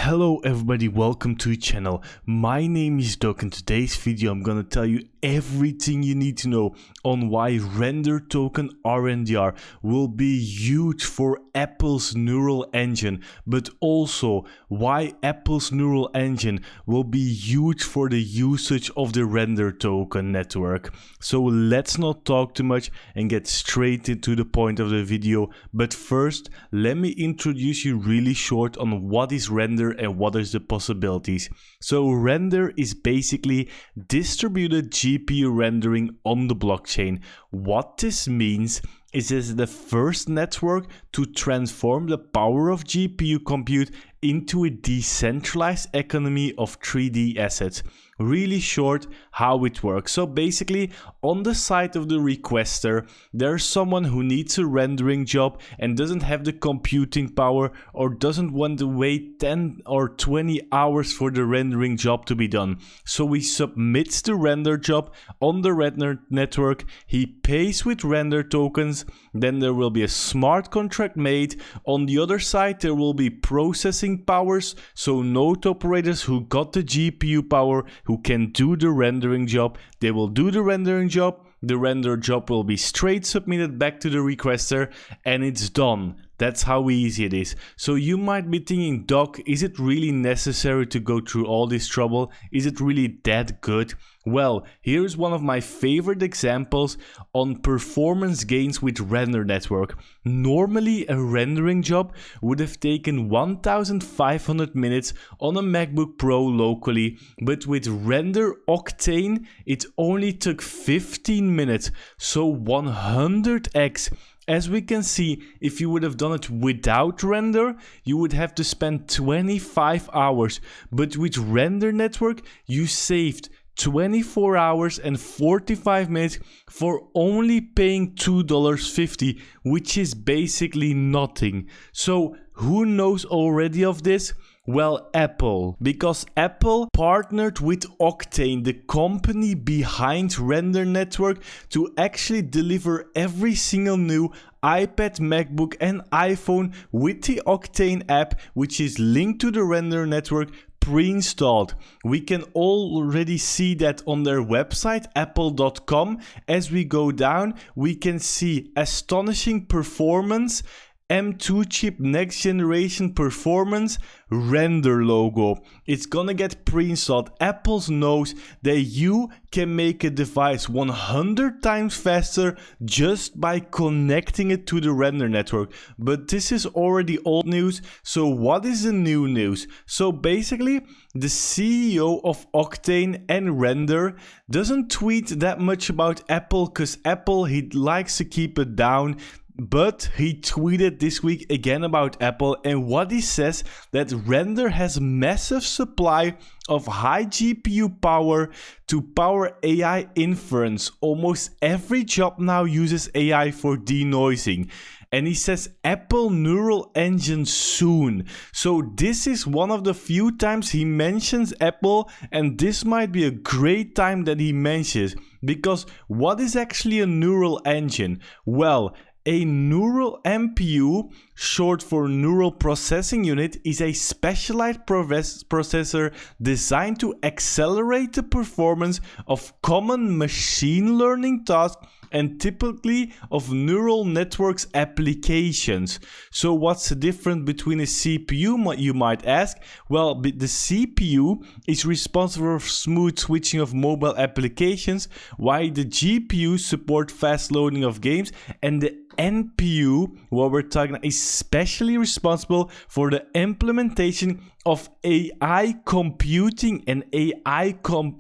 Hello everybody, welcome to the channel. My name is Doc. In today's video I'm gonna tell you everything you need to know on why render token RNDR will be huge for Apple's neural engine, but also why Apple's neural engine will be huge for the usage of the render token network. So let's not talk too much and get straight into the point of the video. But first, let me introduce you really short on what is render and what is the possibilities. So render is basically distributed GPU rendering on the blockchain. What this means is it's the first network to transform the power of GPU compute into a decentralized economy of 3D assets. Really short how it works. So basically, on the side of the requester, there's someone who needs a rendering job and doesn't have the computing power or doesn't want to wait 10 or 20 hours for the rendering job to be done. So he submits the render job on the render network, he pays with render tokens, then there will be a smart contract made. On the other side, there will be processing powers, so node operators who got the GPU power, who can do the rendering job, they will do the rendering job, the render job will be straight submitted back to the requester, and it's done. That's how easy it is. So you might be thinking, Doc, is it really necessary to go through all this trouble? Is it really that good? Well, here's one of my favorite examples on performance gains with render network. Normally a rendering job would have taken 1500 minutes on a MacBook Pro locally, but with Render Octane it only took 15 minutes, so 100x. As we can see, if you would have done it without render, you would have to spend 25 hours. But with render network, you saved 24 hours and 45 minutes for only paying $2.50, which is basically nothing. So who knows already of this? Well, Apple, because Apple partnered with Octane, the company behind Render Network, to actually deliver every single new iPad, MacBook and iPhone with the Octane app, which is linked to the Render Network, pre-installed. We can already see that on their website, apple.com. As we go down, we can see astonishing performance, M2 chip next generation performance, render logo. It's gonna get pre-installed. Apple knows that you can make a device 100 times faster just by connecting it to the render network. But this is already old news. So what is the new news? So basically, the CEO of Octane and Render doesn't tweet that much about Apple because Apple, he likes to keep it down. But he tweeted this week again about Apple, and what he says that Render has massive supply of high GPU power to power AI inference. Almost every job now uses AI for denoising. And he says Apple neural engine soon. So this is one of the few times he mentions Apple, and this might be a great time that he mentions, because what is actually a neural engine? Well, a neural NPU, short for neural processing unit, is a specialized processor designed to accelerate the performance of common machine learning tasks and typically of neural networks applications. So what's the difference between a CPU, you might ask? Well, the CPU is responsible for smooth switching of mobile applications, while the GPU support fast loading of games, and the NPU, what we're talking about, is specially responsible for the implementation of AI computing and AI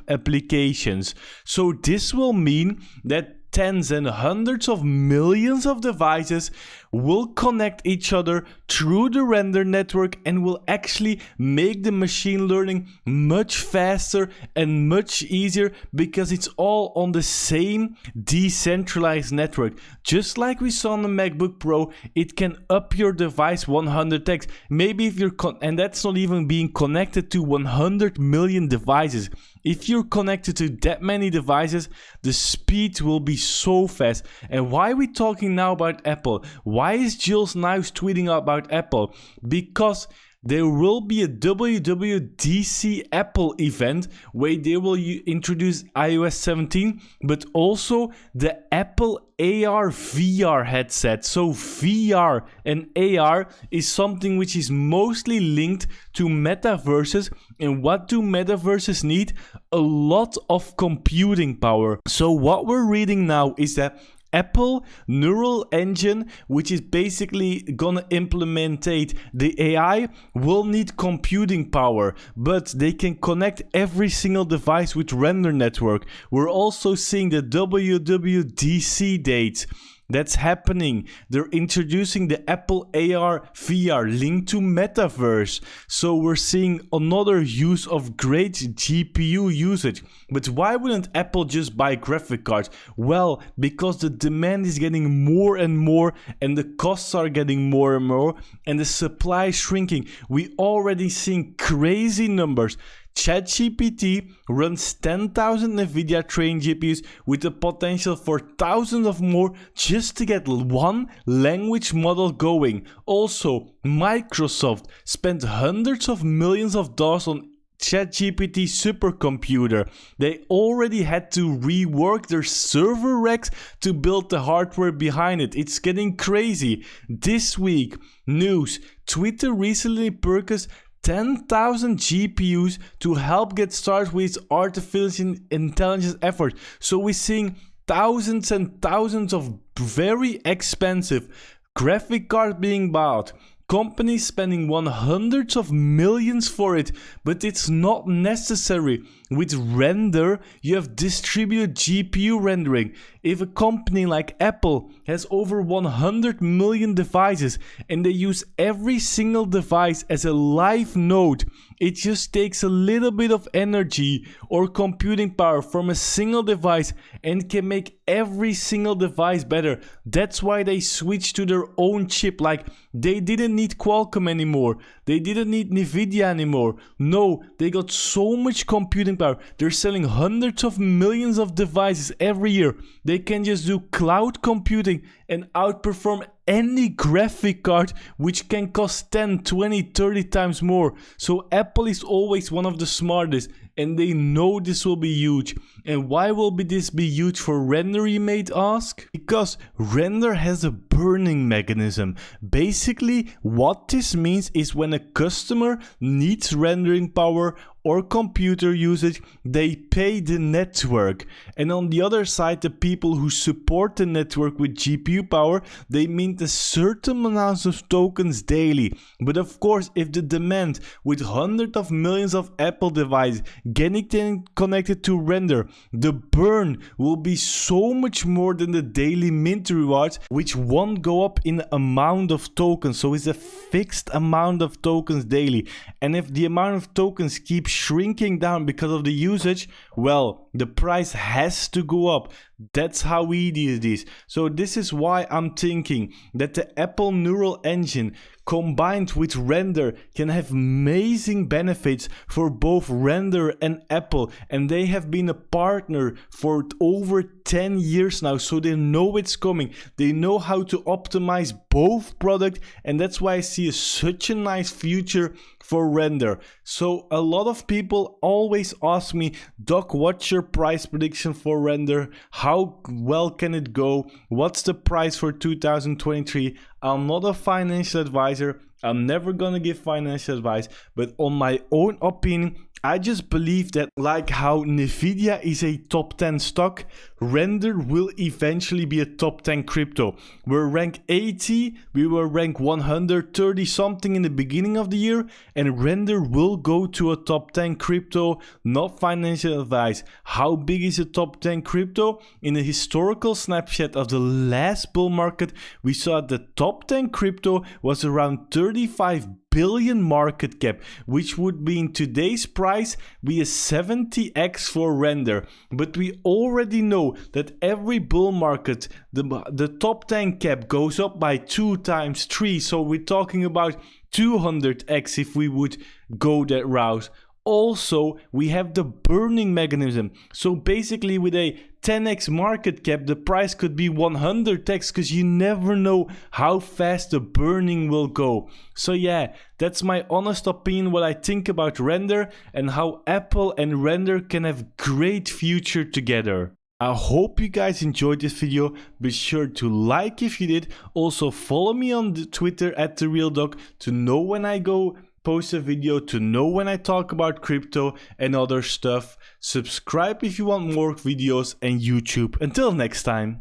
applications. So this will mean that tens and hundreds of millions of devices will connect each other through the render network and will actually make the machine learning much faster and much easier because it's all on the same decentralized network. Just like we saw on the MacBook Pro, it can up your device 100x. Maybe if you're and that's not even being connected to 100 million devices. If you're connected to that many devices, the speed will be so fast. And why are we talking now about Apple? Why is Jules Knives tweeting about Apple? Because there will be a WWDC Apple event where they will introduce iOS 17, but also the Apple AR VR headset. So VR and AR is something which is mostly linked to metaverses. And what do metaverses need? A lot of computing power. So what we're reading now is that Apple neural engine, which is basically gonna implement the AI, will need computing power, but they can connect every single device with render network. We're also seeing the WWDC dates. That's happening. They're introducing the Apple AR VR linked to metaverse. So we're seeing another use of great GPU usage. But why wouldn't Apple just buy graphic cards? Well, because the demand is getting more and more and the costs are getting more and more and the supply is shrinking. We already seeing crazy numbers. ChatGPT runs 10,000 NVIDIA trained GPUs with the potential for thousands of more just to get one language model going. Also, Microsoft spent hundreds of millions of dollars on ChatGPT supercomputer. They already had to rework their server racks to build the hardware behind it. It's getting crazy. This week, news, Twitter recently purchased 10,000 GPUs to help get started with its artificial intelligence effort. So we're seeing thousands and thousands of very expensive graphic cards being bought. Companies spending hundreds of millions for it, but it's not necessary. With render, you have distributed GPU rendering. If a company like Apple has over 100 million devices and they use every single device as a live node, it just takes a little bit of energy or computing power from a single device and can make every single device better. That's why they switched to their own chip. Like, they didn't need Qualcomm anymore. They didn't need NVIDIA anymore. No, they got so much computing power. They're selling hundreds of millions of devices every year. They can just do cloud computing and outperform any graphic card, which can cost 10, 20, 30 times more. So Apple is always one of the smartest, and they know this will be huge. And why will this be huge for render, you may ask? Because render has a burning mechanism. Basically, what this means is when a customer needs rendering power or computer usage, they pay the network. And on the other side, the people who support the network with GPU power, they mint a certain amount of tokens daily. But of course, if the demand with hundreds of millions of Apple devices getting connected to render, the burn will be so much more than the daily mint rewards, which won't go up in amount of tokens. So it's a fixed amount of tokens daily. And if the amount of tokens keeps shrinking down because of the usage, well, the price has to go up. That's how easy it is. So this is why I'm thinking that the Apple neural engine combined with render can have amazing benefits for both render and Apple, and they have been a partner for over 10 years now, so they know it's coming. They know how to optimize both products, and that's why I see such a nice future for render. So a lot of people always ask me, Doc, what's your price prediction for render? How well can it go? What's the price for 2023? I'm not a financial advisor. I'm never gonna give financial advice, but on my own opinion, I just believe that like how NVIDIA is a top 10 stock, render will eventually be a top 10 crypto. We're ranked 80, we were ranked 130 something in the beginning of the year, and render will go to a top 10 crypto, not financial advice. How big is a top 10 crypto? In a historical snapshot of the last bull market, we saw the top 10 crypto was around 35 billion market cap, which would be in today's price be a 70x for render. But we already know that every bull market, the top 10 cap goes up by 2 times 3, so we're talking about 200x if we would go that route. Also, we have the burning mechanism. So basically with a 10x market cap, the price could be 100x because you never know how fast the burning will go. So yeah, that's my honest opinion, what I think about Render and how Apple and Render can have great future together. I hope you guys enjoyed this video. Be sure to like if you did. Also follow me on the Twitter @TheRealDoc to know when I go post a video, to know when I talk about crypto and other stuff. Subscribe if you want more videos, and YouTube. Until next time.